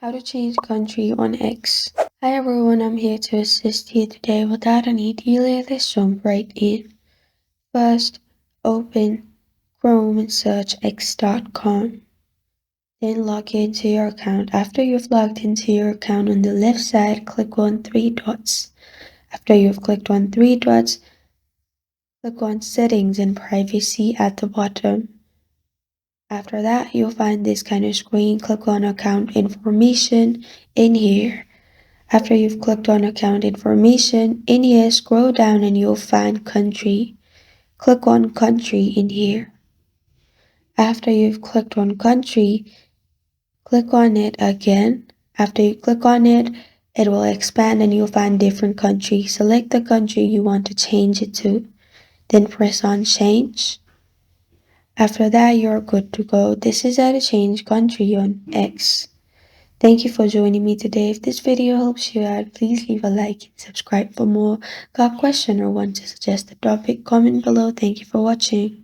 How to change country on X. Hi everyone, I'm here to assist you today. Without any delay, let's jump right in. First, open Chrome and search x.com. Then log into your account. After you've logged into your account, on the left side, click on three dots. After you've clicked on three dots, click on Settings and Privacy at the bottom. After that, you'll find this kind of screen. Click on Account Information in here. After you've clicked on account information, in here scroll down and you'll find country. Click on country in here. After you've clicked on country, click on it again. After you click on it, it will expand and you'll find different countries. Select the country you want to change it to. Then press on change. After that, you're good to go. This is how to change country on X. Thank you for joining me today. If this video helps you out, please leave a like and subscribe for more. Got a question or want to suggest a topic? Comment below. Thank you for watching.